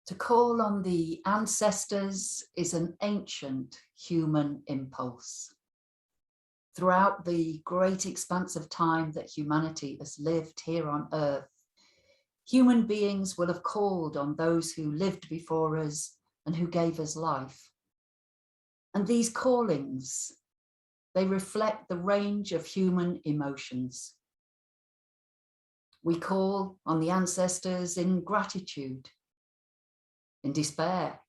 To call on the ancestors is an ancient human impulse. Throughout the great expanse of time that humanity has lived here on Earth, human beings will have called on those who lived before us and who gave us life. And these callings, they reflect the range of human emotions. We call on the ancestors in gratitude, in despair,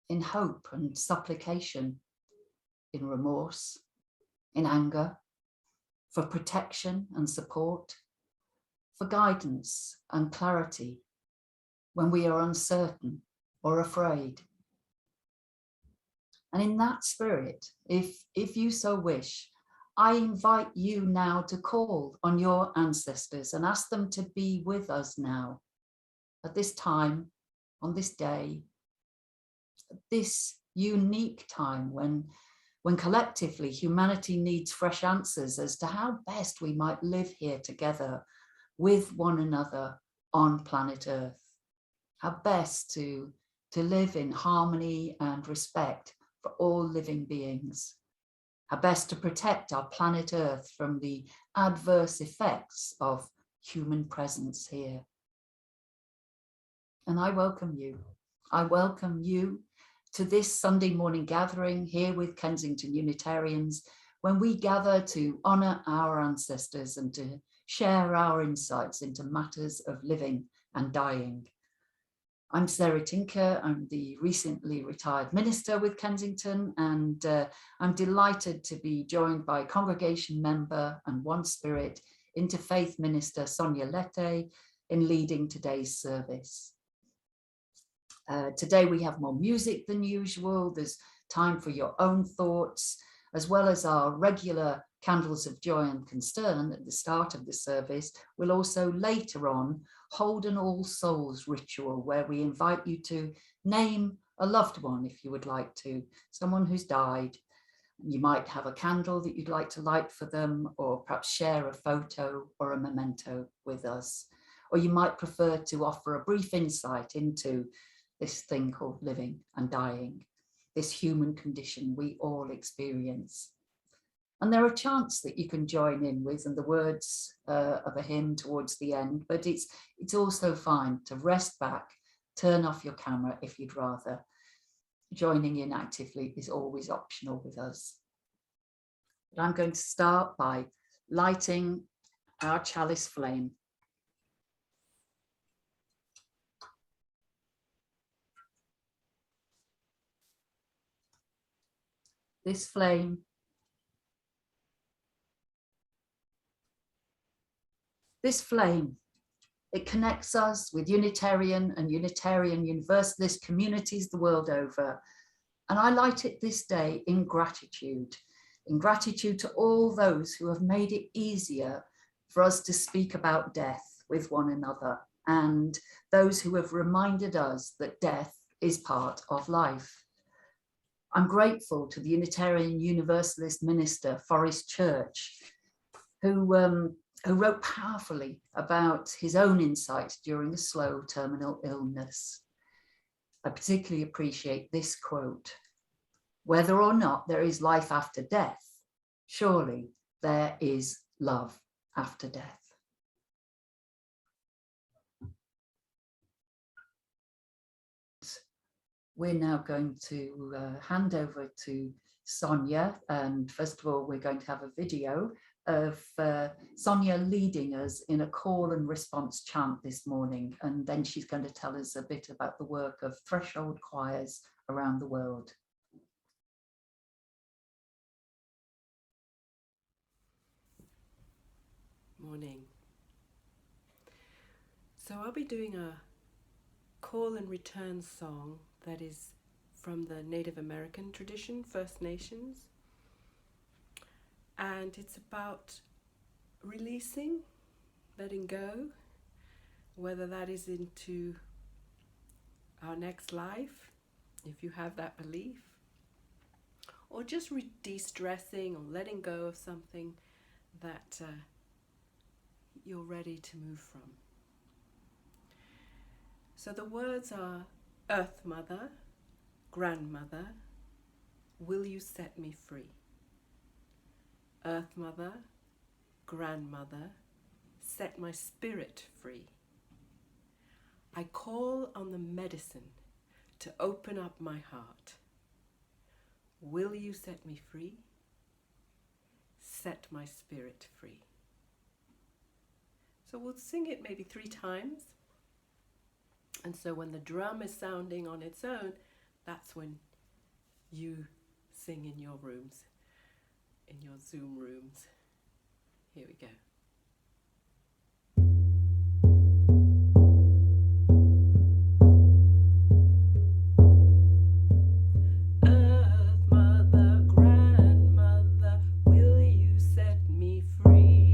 in hope and supplication, in remorse, in anger, for protection and support, for guidance and clarity when we are uncertain or afraid. And in that spirit, if you so wish, I invite you now to call on your ancestors and ask them to be with us now at this time, on this day, this unique time when collectively humanity needs fresh answers as to how best we might live here together with one another on planet Earth, how best to live in harmony and respect for all living beings, how best to protect our planet Earth from the adverse effects of human presence here. And I welcome you. I welcome you to this Sunday morning gathering here with Kensington Unitarians, when we gather to honour our ancestors and to share our insights into matters of living and dying. I'm Sarah Tinker. I'm the recently retired minister with Kensington, and I'm delighted to be joined by congregation member and One Spirit Interfaith Minister Sonya Leite in leading today's service. Today we have more music than usual. There's time for your own thoughts, as well as our regular candles of joy and concern at the start of the service. We'll also later on hold an All Souls ritual where we invite you to name a loved one if you would like to, someone who's died. You might have a candle that you'd like to light for them, or perhaps share a photo or a memento with us. Or you might prefer to offer a brief insight into this thing called living and dying, this human condition we all experience. And there are chants that you can join in with and the words of a hymn towards the end, but it's also fine to rest back, turn off your camera if you'd rather. Joining in actively is always optional with us. But I'm going to start by lighting our chalice flame. This flame it connects us with Unitarian and Unitarian Universalist communities the world over, And I light it this day in gratitude to all those who have made it easier for us to speak about death with one another, and those who have reminded us that death is part of life. I'm grateful to the Unitarian Universalist minister, Forrest Church, who wrote powerfully about his own insights during a slow terminal illness. I particularly appreciate this quote: "Whether or not there is life after death, surely there is love after death." We're now going to hand over to Sonya, and first of all, we're going to have a video of Sonya leading us in a call and response chant this morning, and then she's going to tell us a bit about the work of threshold choirs around the world. Morning. So I'll be doing a call and return song that is from the Native American tradition, First Nations, and it's about releasing, letting go, whether that is into our next life, if you have that belief, or just de-stressing or letting go of something that you're ready to move from. So the words are: Earth Mother, Grandmother, will you set me free? Earth Mother, Grandmother, set my spirit free. I call on the medicine to open up my heart. Will you set me free? Set my spirit free. So we'll sing it maybe 3 times. And so when the drum is sounding on its own, that's when you sing in your rooms, in your Zoom rooms. Here we go. Free.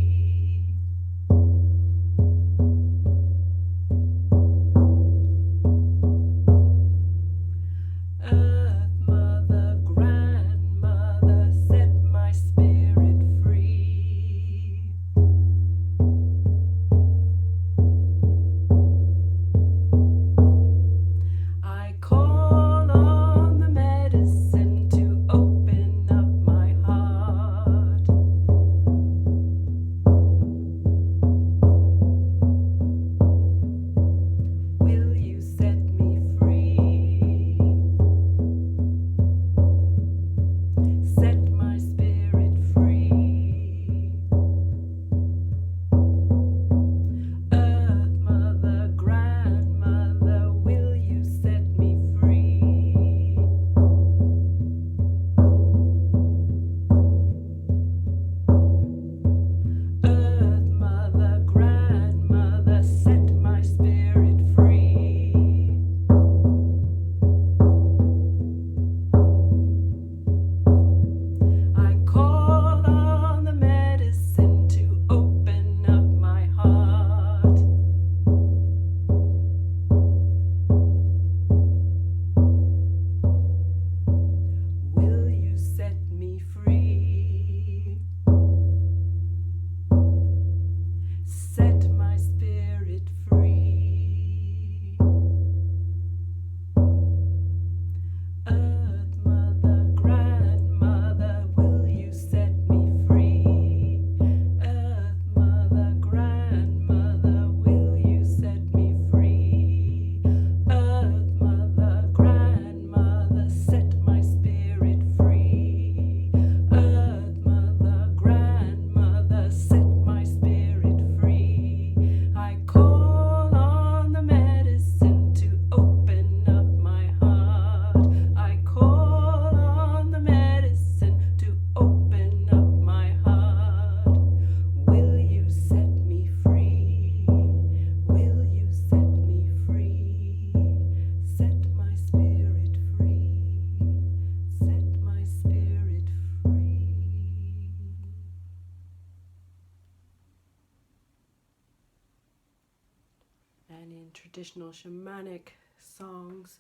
And in traditional shamanic songs,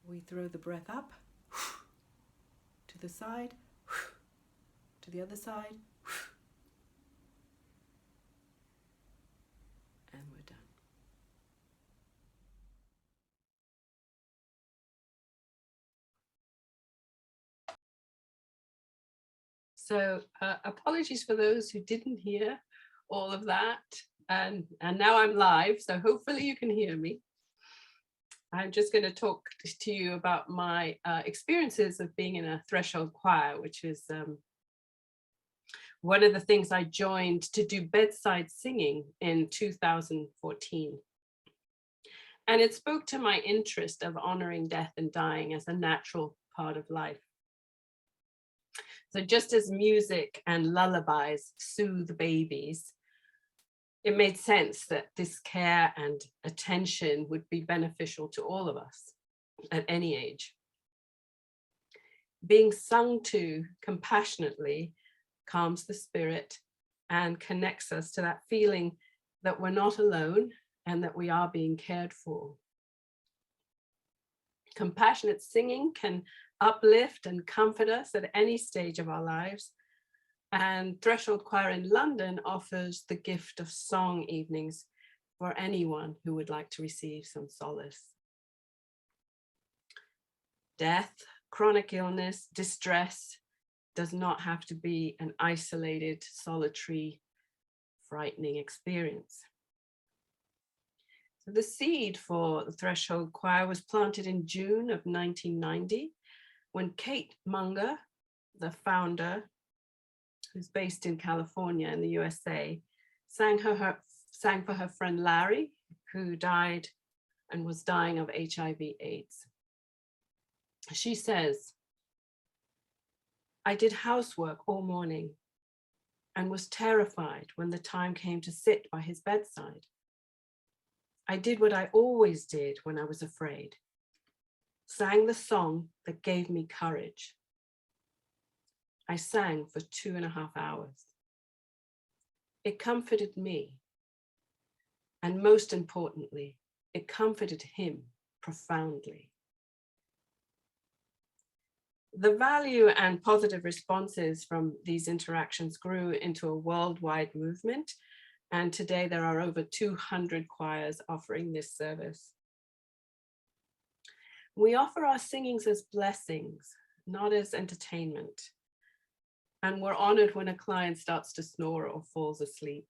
we throw the breath up, to the side, to the other side, and we're done. So apologies for those who didn't hear all of that. And now I'm live, so hopefully you can hear me. I'm just going to talk to you about my experiences of being in a threshold choir, which is one of the things I joined to do bedside singing in 2014. And it spoke to my interest of honoring death and dying as a natural part of life. So just as music and lullabies soothe babies, it made sense that this care and attention would be beneficial to all of us at any age. Being sung to compassionately calms the spirit and connects us to that feeling that we're not alone and that we are being cared for. Compassionate singing can uplift and comfort us at any stage of our lives. And Threshold Choir in London offers the gift of song evenings for anyone who would like to receive some solace. Death, chronic illness, distress does not have to be an isolated, solitary, frightening experience. So the seed for the Threshold Choir was planted in June of 1990 when Kate Munger, the founder, who's based in California in the USA, sang for her friend Larry, who died and was dying of HIV/AIDS. She says, "I did housework all morning and was terrified when the time came to sit by his bedside. I did what I always did when I was afraid, sang the song that gave me courage. I sang for 2.5 hours. It comforted me. And most importantly, it comforted him profoundly." The value and positive responses from these interactions grew into a worldwide movement. And today there are over 200 choirs offering this service. We offer our singings as blessings, not as entertainment. And we're honored when a client starts to snore or falls asleep.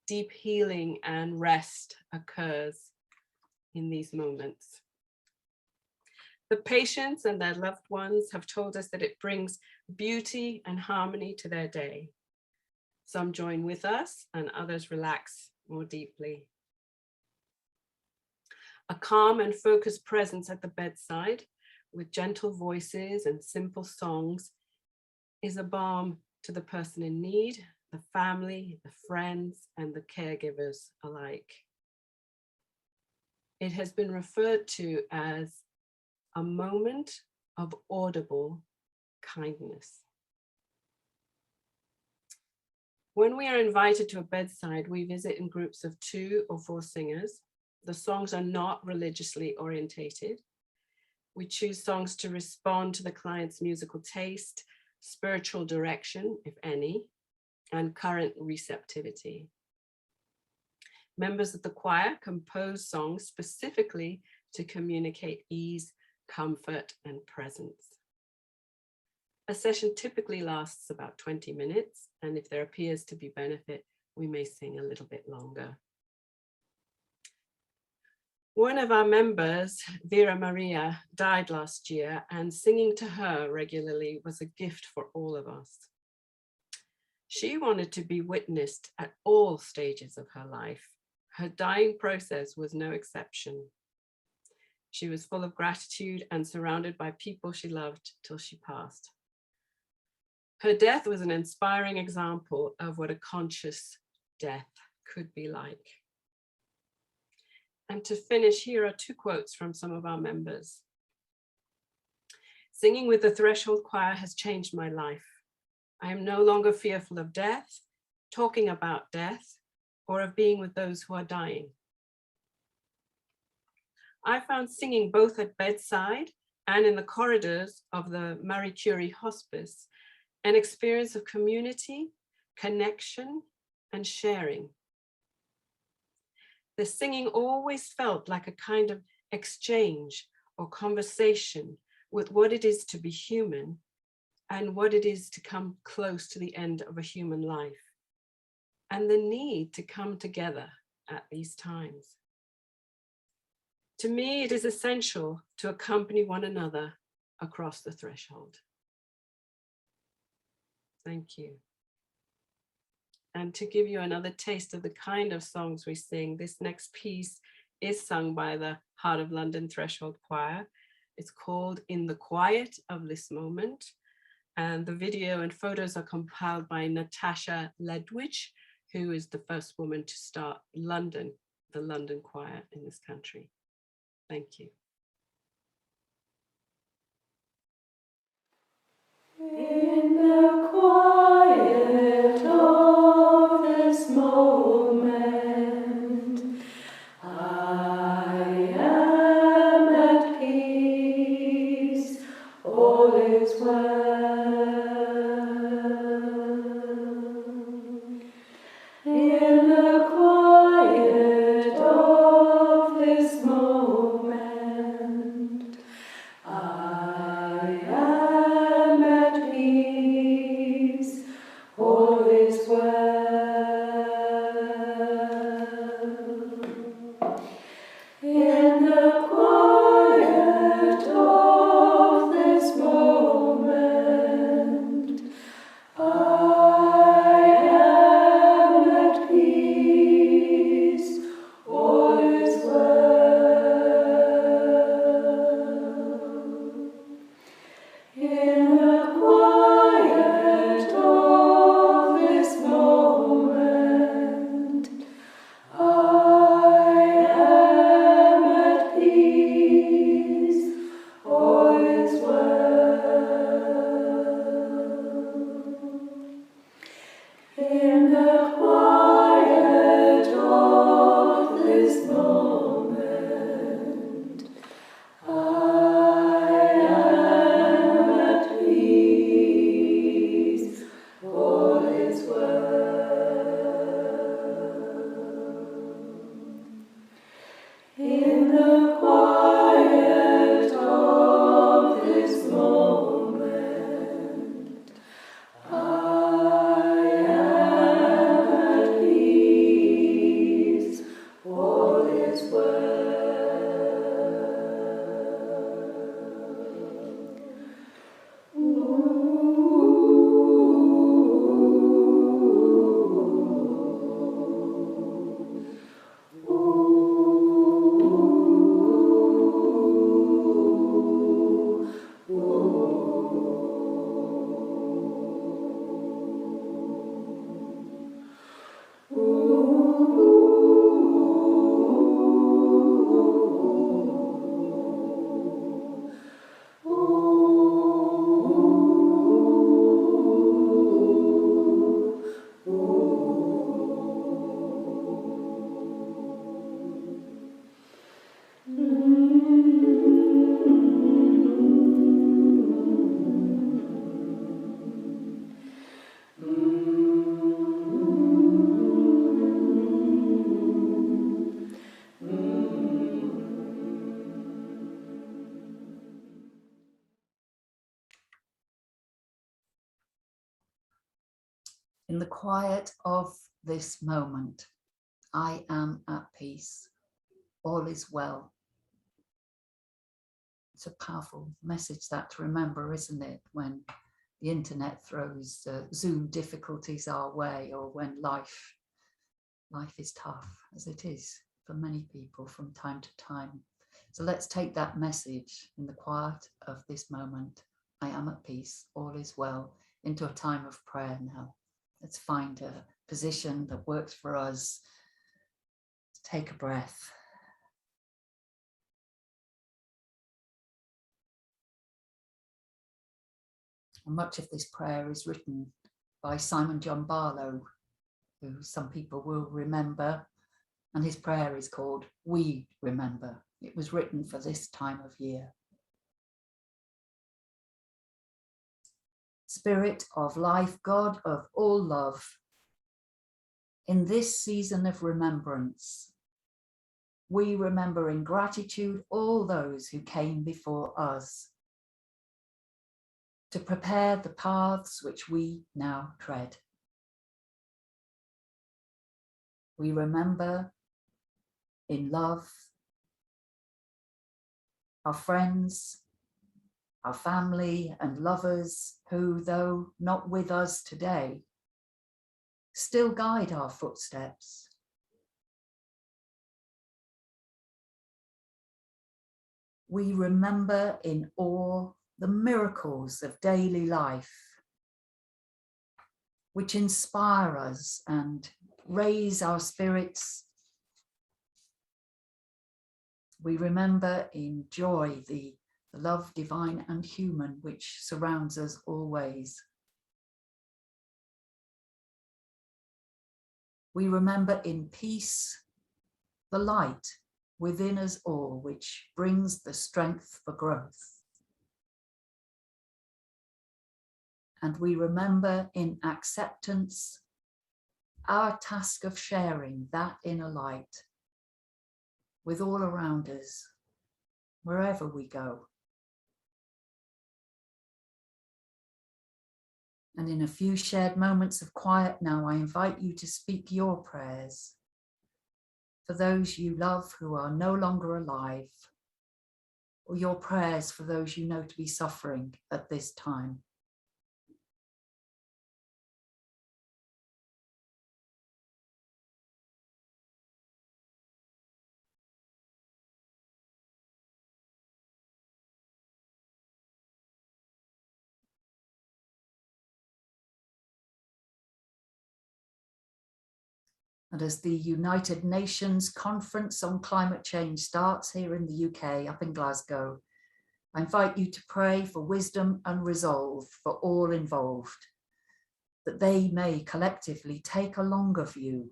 Deep healing and rest occurs in these moments. The patients and their loved ones have told us that it brings beauty and harmony to their day. Some join with us and others relax more deeply. A calm and focused presence at the bedside with gentle voices and simple songs is a balm to the person in need, the family, the friends, and the caregivers alike. It has been referred to as a moment of audible kindness. When we are invited to a bedside, we visit in groups of 2 or 4 singers. The songs are not religiously orientated. We choose songs to respond to the client's musical taste, spiritual direction, if any, and current receptivity. Members of the choir compose songs specifically to communicate ease, comfort, and presence. A session typically lasts about 20 minutes, and if there appears to be benefit, we may sing a little bit longer. One of our members, Vera Maria, died last year, and singing to her regularly was a gift for all of us. She wanted to be witnessed at all stages of her life. Her dying process was no exception. She was full of gratitude and surrounded by people she loved till she passed. Her death was an inspiring example of what a conscious death could be like. And to finish, here are 2 quotes from some of our members. "Singing with the Threshold Choir has changed my life. I am no longer fearful of death, talking about death, or of being with those who are dying. I found singing both at bedside and in the corridors of the Marie Curie Hospice an experience of community, connection, and sharing. The singing always felt like a kind of exchange or conversation with what it is to be human and what it is to come close to the end of a human life, and the need to come together at these times. To me, it is essential to accompany one another across the threshold. Thank you. And to give you another taste of the kind of songs we sing, this next piece is sung by the Heart of London Threshold Choir. It's called In the Quiet of This Moment. And the video and photos are compiled by Natasha Ledwidge, who is the first woman to start the London Choir in this country. Thank you. In the quiet of this moment, I am at peace, all is well. In the quiet of this moment, I am at peace, all is well. In the quiet of this moment, I am at peace, all is well. In the quiet of this moment, I am at peace, all is well. In the quiet of this moment, I am at peace, all is well. In the quiet of this moment, I am at peace, all is well. In the quiet of this moment, I am at peace. All is well. It's a powerful message that to remember, isn't it? When the internet throws Zoom difficulties our way, or when life is tough, as it is for many people from time to time. So let's take that message, in the quiet of this moment, I am at peace, all is well, into a time of prayer now. Let's find a position that works for us. Take a breath. And much of this prayer is written by Simon John Barlow, who some people will remember, and his prayer is called We Remember. It was written for this time of year. Spirit of life, God of all love, in this season of remembrance, we remember in gratitude all those who came before us to prepare the paths which we now tread. We remember in love our friends, our family and lovers who, though not with us today, still guide our footsteps. We remember in awe the miracles of daily life, which inspire us and raise our spirits. We remember in joy the love divine and human which surrounds us always. We remember in peace the light within us all, which brings the strength for growth. And we remember in acceptance our task of sharing that inner light with all around us, wherever we go. And in a few shared moments of quiet now, I invite you to speak your prayers for those you love who are no longer alive, or your prayers for those you know to be suffering at this time. And as the United Nations Conference on Climate Change starts here in the UK, up in Glasgow, I invite you to pray for wisdom and resolve for all involved, that they may collectively take a longer view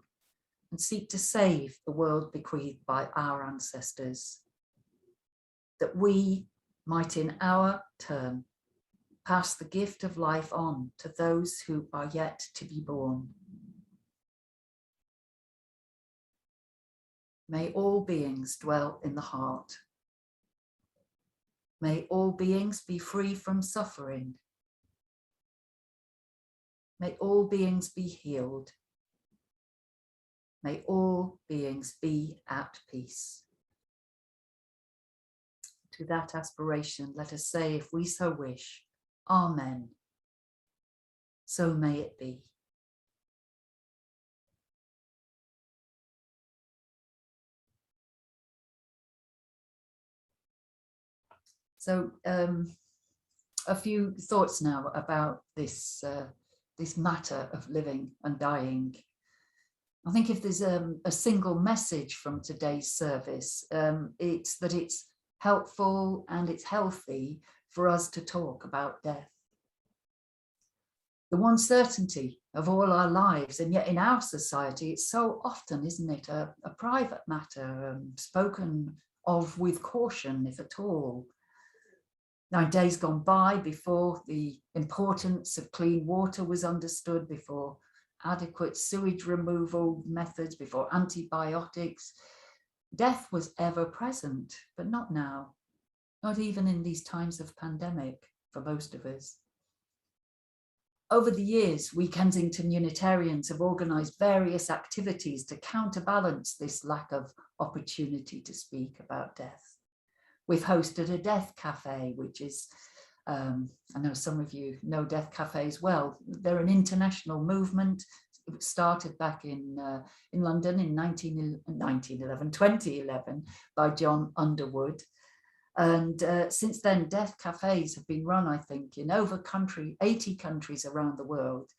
and seek to save the world bequeathed by our ancestors, that we might in our turn pass the gift of life on to those who are yet to be born. May all beings dwell in the heart. May all beings be free from suffering. May all beings be healed. May all beings be at peace. To that aspiration, let us say, if we so wish, Amen. So may it be. So a few thoughts now about this matter of living and dying. I think if there's a single message from today's service, it's that it's helpful and it's healthy for us to talk about death. The one certainty of all our lives, and yet in our society, it's so often, isn't it, a private matter, spoken of with caution, if at all. Now, days gone by before the importance of clean water was understood, before adequate sewage removal methods, before antibiotics, death was ever present, but not now, not even in these times of pandemic for most of us. Over the years, we Kensington Unitarians have organised various activities to counterbalance this lack of opportunity to speak about death. We've hosted a death cafe, which is, I know some of you know death cafes well. They're an international movement. It started back in London in 2011 by John Underwood. And since then, death cafes have been run, I think, in over 80 countries around the world.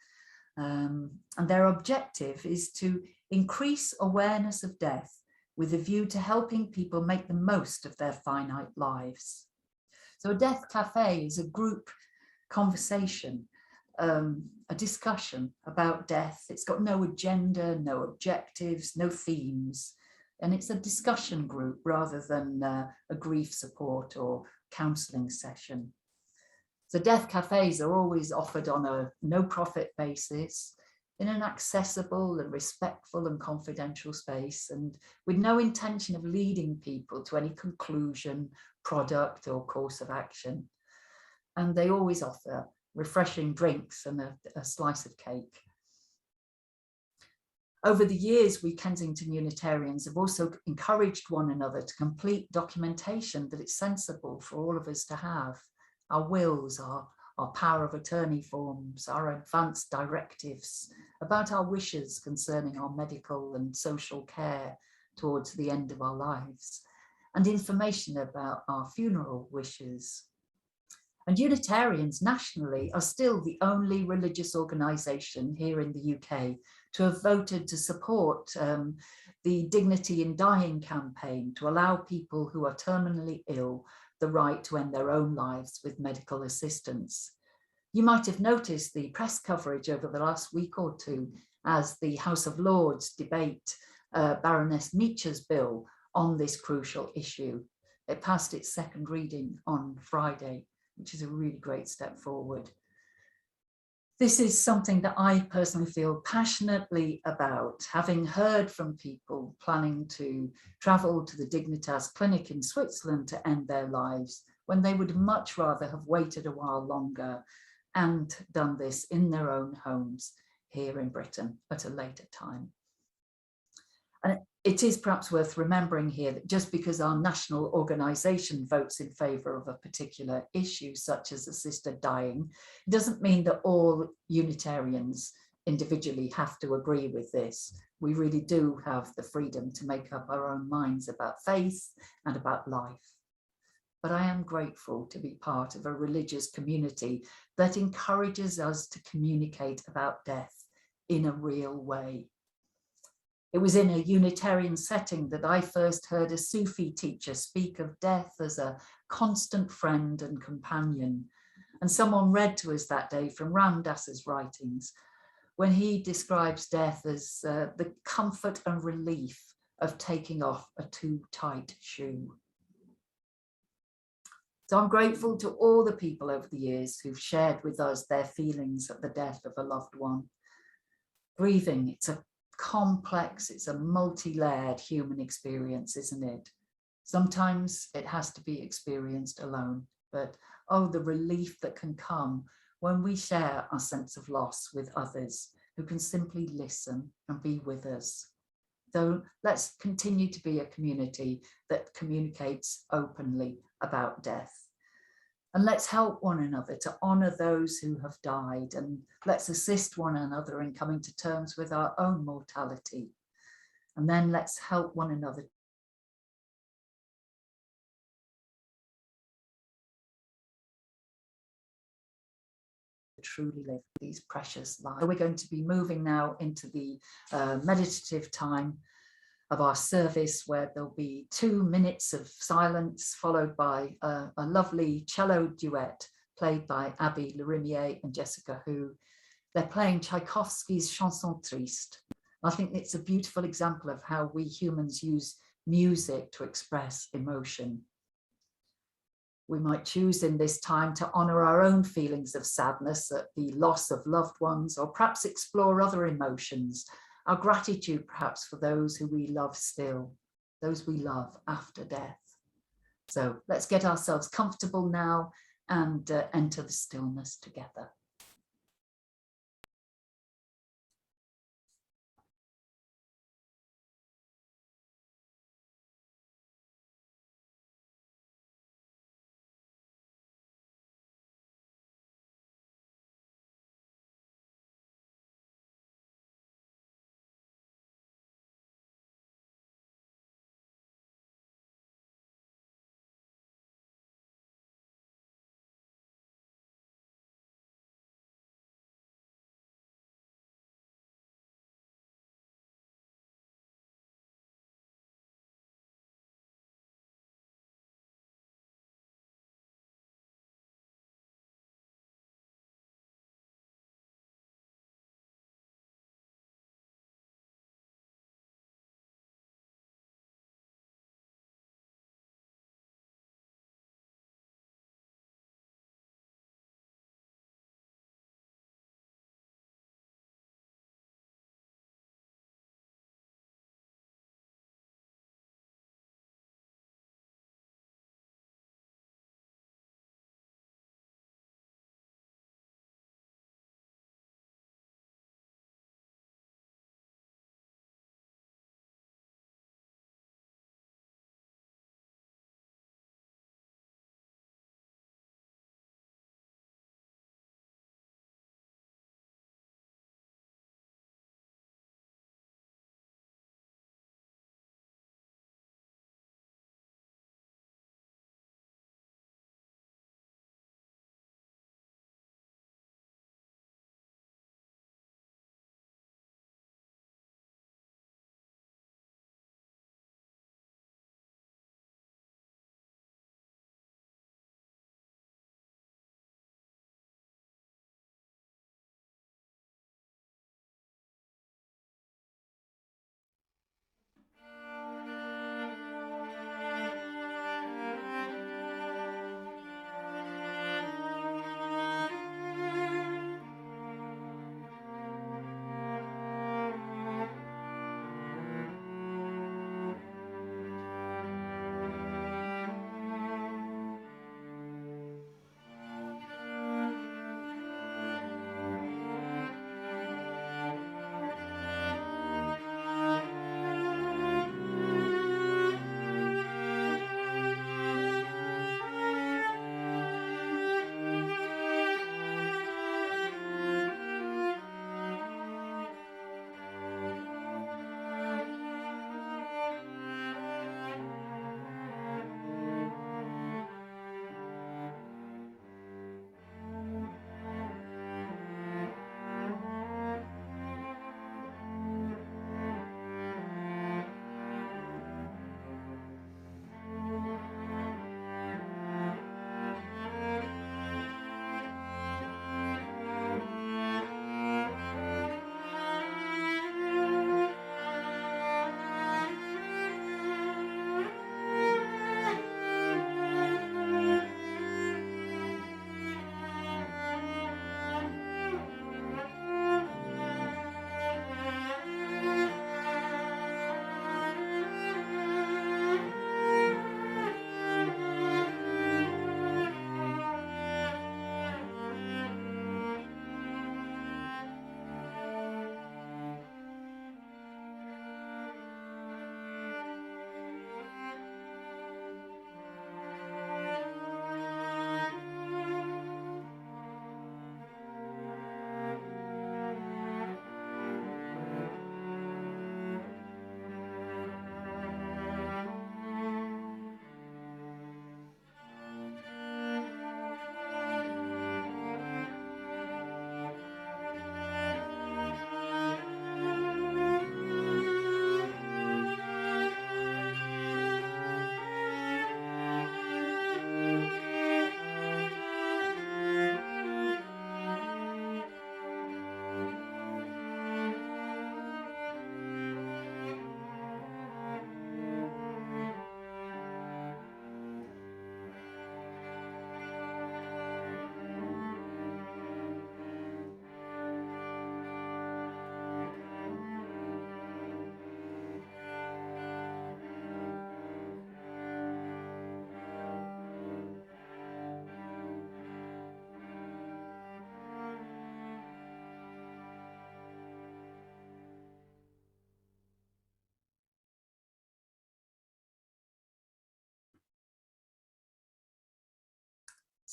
And their objective is to increase awareness of death with a view to helping people make the most of their finite lives. So a death cafe is a group conversation, a discussion about death. It's got no agenda, no objectives, no themes. And it's a discussion group rather than a grief support or counselling session. So death cafes are always offered on a no-profit basis in an accessible and respectful and confidential space, and with no intention of leading people to any conclusion, product or course of action. And they always offer refreshing drinks and a slice of cake. Over the years, we Kensington Unitarians have also encouraged one another to complete documentation that it's sensible for all of us to have. Our wills, our power of attorney forms, our advanced directives about our wishes concerning our medical and social care towards the end of our lives, and information about our funeral wishes. And Unitarians nationally are still the only religious organisation here in the UK to have voted to support the Dignity in Dying campaign to allow people who are terminally ill the right to end their own lives with medical assistance. You might have noticed the press coverage over the last week or two as the House of Lords debate Baroness Meacher's bill on this crucial issue. It passed its second reading on Friday, which is a really great step forward. This is something that I personally feel passionately about, having heard from people planning to travel to the Dignitas clinic in Switzerland to end their lives, when they would much rather have waited a while longer and done this in their own homes here in Britain at a later time. And it is perhaps worth remembering here that just because our national organisation votes in favour of a particular issue, such as assisted dying, it doesn't mean that all Unitarians individually have to agree with this. We really do have the freedom to make up our own minds about faith and about life. But I am grateful to be part of a religious community that encourages us to communicate about death in a real way. It was in a Unitarian setting that I first heard a Sufi teacher speak of death as a constant friend and companion. And someone read to us that day from Ram Dass's writings, when he describes death as the comfort and relief of taking off a too tight shoe. So I'm grateful to all the people over the years who've shared with us their feelings at the death of a loved one. Grieving, it's a complex, it's a multi-layered human experience, isn't it? Sometimes it has to be experienced alone, but oh, the relief that can come when we share our sense of loss with others who can simply listen and be with us. So let's continue to be a community that communicates openly about death. And let's help one another to honour those who have died, and let's assist one another in coming to terms with our own mortality. And then let's help one another to truly live these precious lives. We're going to be moving now into the meditative time of our service, where there'll be 2 minutes of silence followed by a lovely cello duet played by Abby Lorimier and Jessica Hu. They're playing Tchaikovsky's Chanson Triste. I think it's a beautiful example of how we humans use music to express emotion. We might choose in this time to honour our own feelings of sadness at the loss of loved ones, or perhaps explore other emotions, our gratitude perhaps for those who we love still, those we love after death. So let's get ourselves comfortable now and enter the stillness together.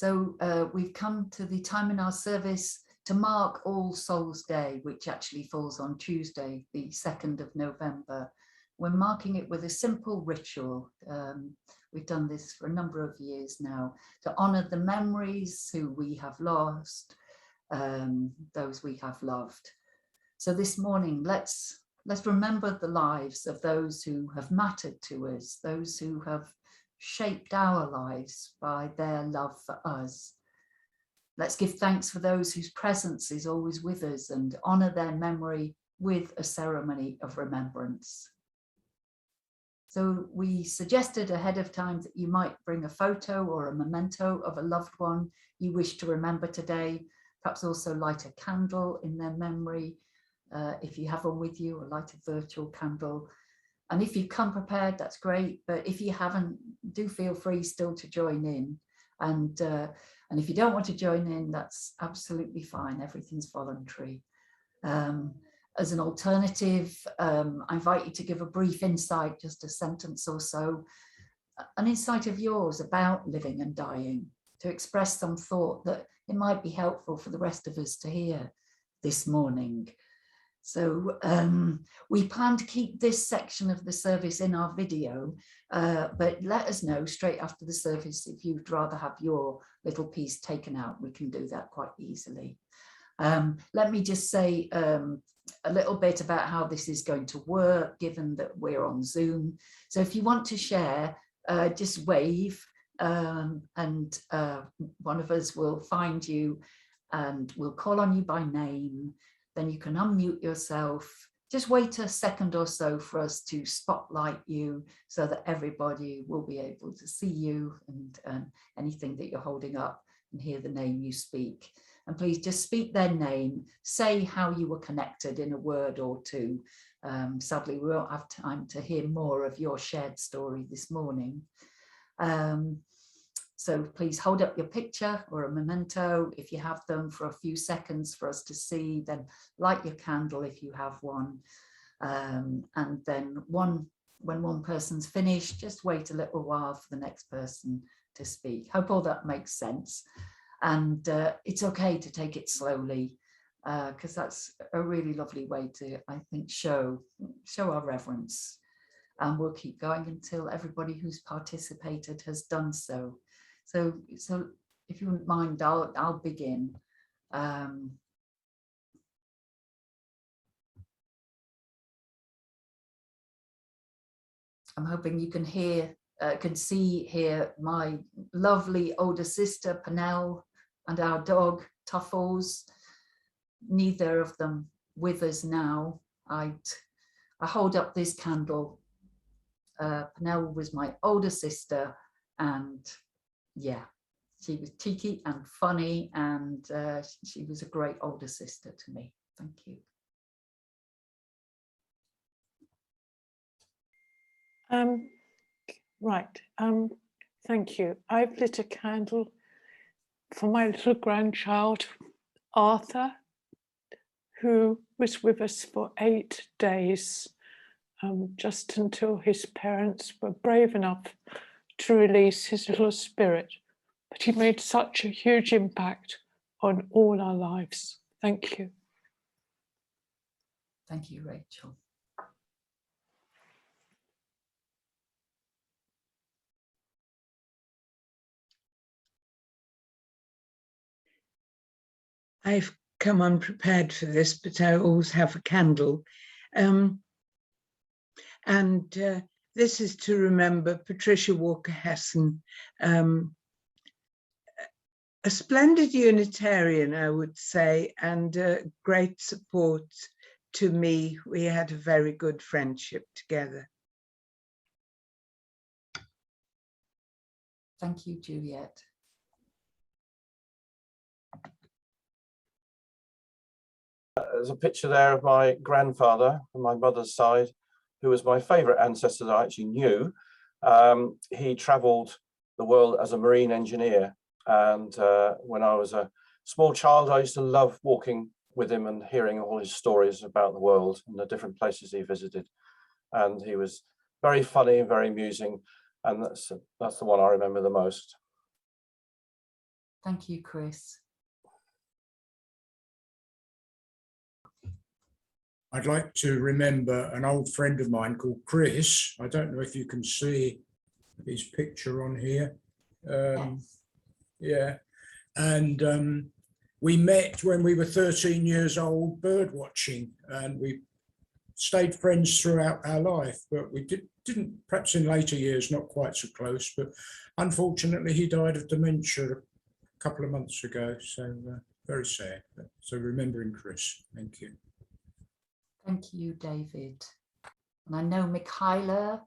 So we've come to the time in our service to mark All Souls Day, which actually falls on Tuesday, the 2nd of November. We're marking it with a simple ritual. We've done this for a number of years now to honour the memories who we have lost, those we have loved. So this morning, let's remember the lives of those who have mattered to us, those who have shaped our lives by their love for us. Let's give thanks for those whose presence is always with us and honour their memory with a ceremony of remembrance. So we suggested ahead of time that you might bring a photo or a memento of a loved one you wish to remember today, perhaps also light a candle in their memory, if you have one with you, or light a virtual candle. And if you come prepared, that's great. But if you haven't, do feel free still to join in. And if you don't want to join in, that's absolutely fine. Everything's voluntary. As an alternative, I invite you to give a brief insight, just a sentence or so, an insight of yours about living and dying, to express some thought that it might be helpful for the rest of us to hear this morning. So we plan to keep this section of the service in our video, but let us know straight after the service if you'd rather have your little piece taken out. We can do that quite easily. Let me just say a little bit about how this is going to work, given that we're on Zoom. So if you want to share, just wave and one of us will find you and we'll call on you by name. Then you can unmute yourself. Just wait a second or so for us to spotlight you so that everybody will be able to see you and anything that you're holding up and hear the name you speak. And please just speak their name, say how you were connected in a word or two. Sadly, we won't have time to hear more of your shared story this morning. So please hold up your picture or a memento if you have them for a few seconds for us to see, then light your candle if you have one. And then when one person's finished, just wait a little while for the next person to speak. Hope all that makes sense. And it's okay to take it slowly, because that's a really lovely way to, I think, show our reverence. And we'll keep going until everybody who's participated has done so. So if you wouldn't mind, I'll begin. I'm hoping you can hear my lovely older sister, Pernell, and our dog, Tuffles. Neither of them with us now. I hold up this candle. Pernell was my older sister, and yeah, she was cheeky and funny, and she was a great older sister to me. Thank you. Right, thank you. I've lit a candle for my little grandchild, Arthur, who was with us for 8 days, just until his parents were brave enough to release his little spirit. But he made such a huge impact on all our lives. Thank you. Thank you, Rachel. I've come unprepared for this, but I always have a candle. This is to remember Patricia Walker-Hesson, a splendid Unitarian, I would say, and a great support to me. We had a very good friendship together. Thank you, Juliet. There's a picture there of my grandfather on my mother's side, who was my favourite ancestor that I actually knew. He travelled the world as a marine engineer, and when I was a small child, I used to love walking with him and hearing all his stories about the world and the different places he visited. And he was very funny and very amusing, and that's the one I remember the most. Thank you, Chris. I'd like to remember an old friend of mine called Chris. I don't know if you can see his picture on here. Yes. Yeah, and we met when we were 13 years old bird watching, and we stayed friends throughout our life, but we didn't, perhaps in later years, not quite so close, but unfortunately he died of dementia a couple of months ago, so very sad. So remembering Chris, thank you. Thank you, David. And I know, Michaela,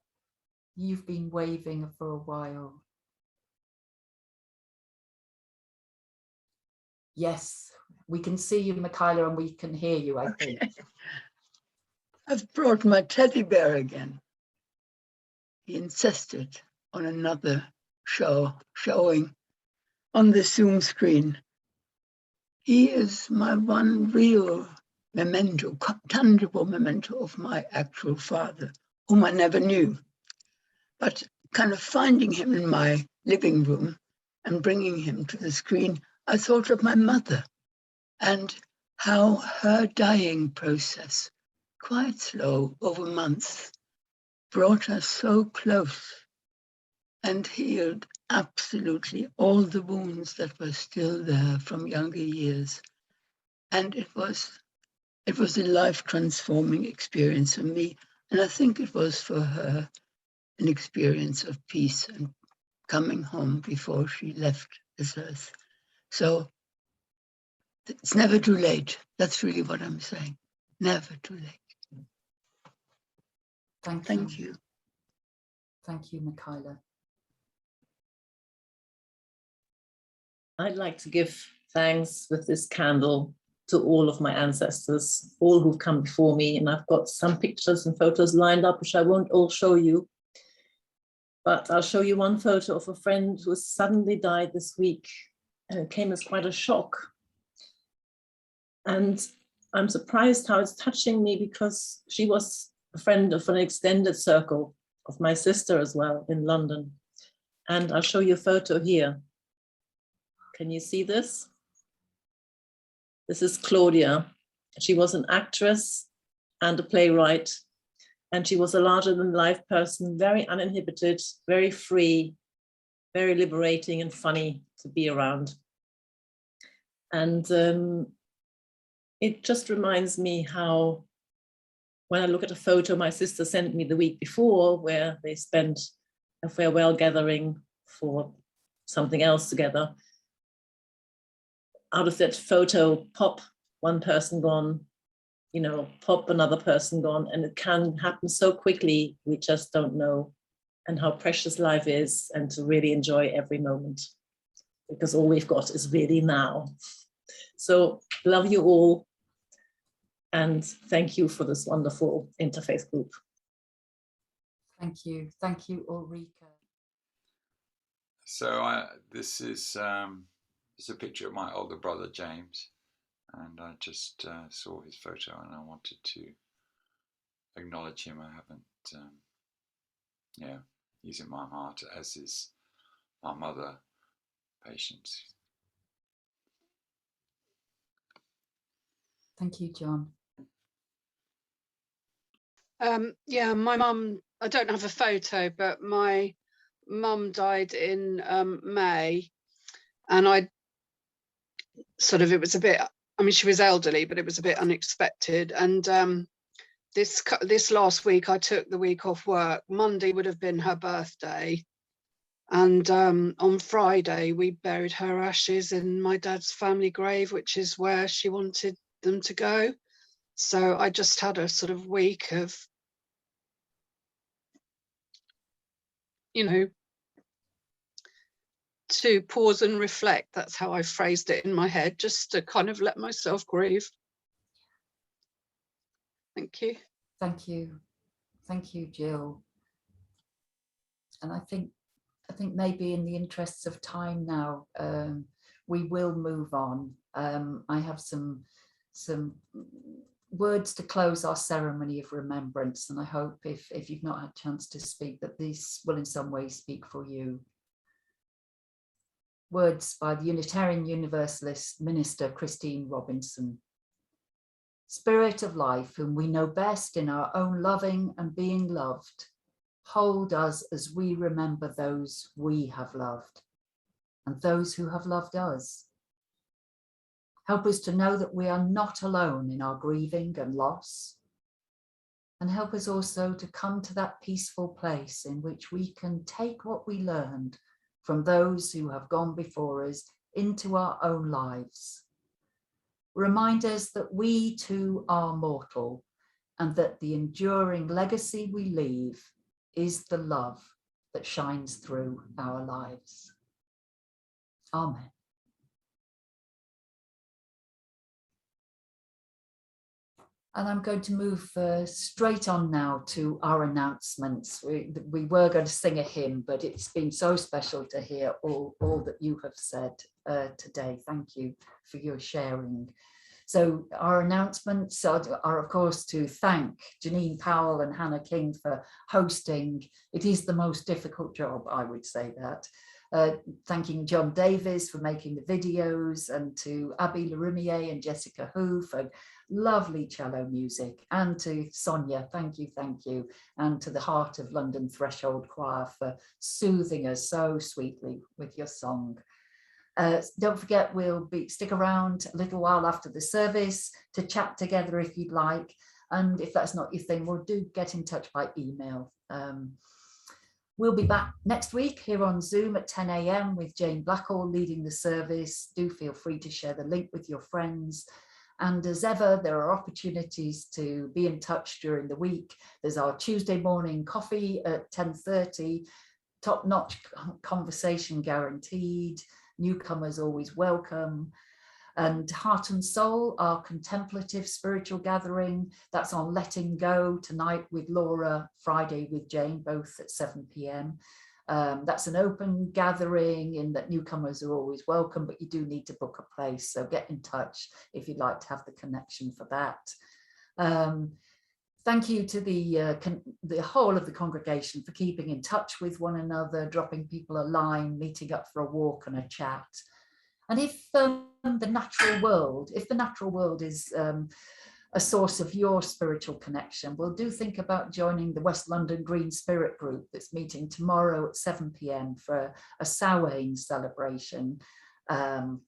you've been waving for a while. Yes, we can see you, Michaela, and we can hear you, I think. I've brought my teddy bear again. He insisted on another showing on the Zoom screen. He is my one real memento, tangible memento of my actual father, whom I never knew. But kind of finding him in my living room and bringing him to the screen, I thought of my mother and how her dying process, quite slow over months, brought us so close and healed absolutely all the wounds that were still there from younger years. And it was a life-transforming experience for me. And I think it was for her an experience of peace and coming home before she left this earth. So it's never too late. That's really what I'm saying. Never too late. Thank you. Thank you, Michaela. I'd like to give thanks with this candle to all of my ancestors, all who've come before me. And I've got some pictures and photos lined up, which I won't all show you. But I'll show you one photo of a friend who suddenly died this week. And it came as quite a shock. And I'm surprised how it's touching me, because she was a friend of an extended circle of my sister as well in London. And I'll show you a photo here. Can you see this? This is Claudia. She was an actress and a playwright, and she was a larger than life person, very uninhibited, very free, very liberating and funny to be around. And it just reminds me how, when I look at a photo my sister sent me the week before, where they spent a farewell gathering for something else together, out of that photo, pop, one person gone, you know, pop, another person gone, and it can happen so quickly, we just don't know, and how precious life is, and to really enjoy every moment, because all we've got is really now. So love you all, and thank you for this wonderful interfaith group. Thank you. Thank you, Ulrika. So this is a picture of my older brother, James, and I just saw his photo and I wanted to acknowledge him. I haven't, he's in my heart, as is my mother, Patience. Thank you, John. Yeah, my mum, I don't have a photo, but my mum died in May, and I sort of, it was a bit, I mean, she was elderly, but it was a bit unexpected. And this last week, I took the week off work. Monday would have been her birthday. And on Friday, we buried her ashes in my dad's family grave, which is where she wanted them to go. So I just had a sort of week of, you know, to pause and reflect. That's how I phrased it in my head, just to kind of let myself grieve. Thank you. Thank you. Thank you, Jill. And I think maybe in the interests of time now, we will move on. I have some words to close our ceremony of remembrance, and I hope if you've not had a chance to speak, that these will in some way speak for you. words by the Unitarian Universalist minister Christine Robinson. Spirit of life, whom we know best in our own loving and being loved, hold us as we remember those we have loved and those who have loved us. Help us to know that we are not alone in our grieving and loss, and help us also to come to that peaceful place in which we can take what we learned from those who have gone before us into our own lives. Remind us that we too are mortal and that the enduring legacy we leave is the love that shines through our lives. Amen. And I'm going to move straight on now to our announcements. We were going to sing a hymn, but it's been so special to hear all that you have said today. Thank you for your sharing. So our announcements are of course, to thank Janine Powell and Hannah King for hosting. It is the most difficult job, I would say that. Thanking John Davis for making the videos, and to Abby Lorimier and Jessica Hu for lovely cello music, and to Sonya, thank you, and to the Heart of London Threshold Choir for soothing us so sweetly with your song. Don't forget, stick around a little while after the service to chat together if you'd like, and if that's not your thing, well, do get in touch by email. We'll be back next week here on Zoom at 10 a.m. with Jane Blackall leading the service. Do feel free to share the link with your friends. And as ever, there are opportunities to be in touch during the week. There's our Tuesday morning coffee at 10:30, top-notch conversation guaranteed. Newcomers always welcome. And Heart and Soul, our contemplative spiritual gathering, that's on Letting Go tonight with Laura, Friday with Jane, both at 7 p.m. That's an open gathering in that newcomers are always welcome, but you do need to book a place. So get in touch if you'd like to have the connection for that. Thank you to the whole of the congregation for keeping in touch with one another, dropping people a line, meeting up for a walk and a chat. And if the natural world is a source of your spiritual connection, well, do think about joining the West London Green Spirit Group that's meeting tomorrow at 7 p.m. for a Samhain celebration,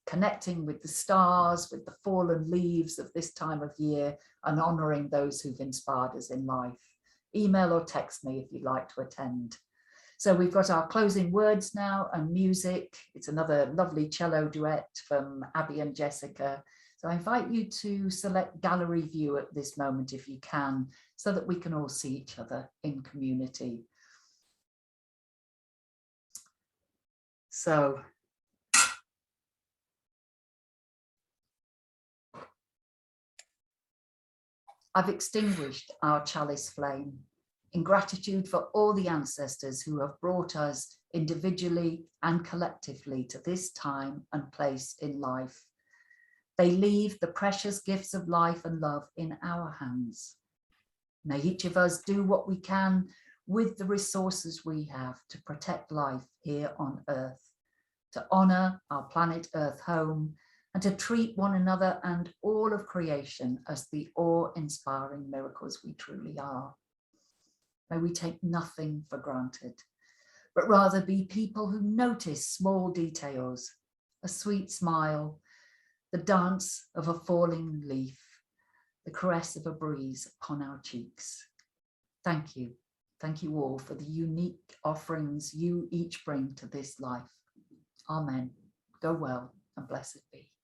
connecting with the stars, with the fallen leaves of this time of year, and honouring those who've inspired us in life. Email or text me if you'd like to attend. So we've got our closing words now and music. It's another lovely cello duet from Abby and Jessica. So I invite you to select gallery view at this moment if you can, so that we can all see each other in community. So I've extinguished our chalice flame in gratitude for all the ancestors who have brought us individually and collectively to this time and place in life. They leave the precious gifts of life and love in our hands. May each of us do what we can with the resources we have to protect life here on Earth, to honour our planet Earth home, and to treat one another and all of creation as the awe-inspiring miracles we truly are. May we take nothing for granted, but rather be people who notice small details, a sweet smile, the dance of a falling leaf, the caress of a breeze upon our cheeks. Thank you. Thank you all for the unique offerings you each bring to this life. Amen. Go well and blessed be.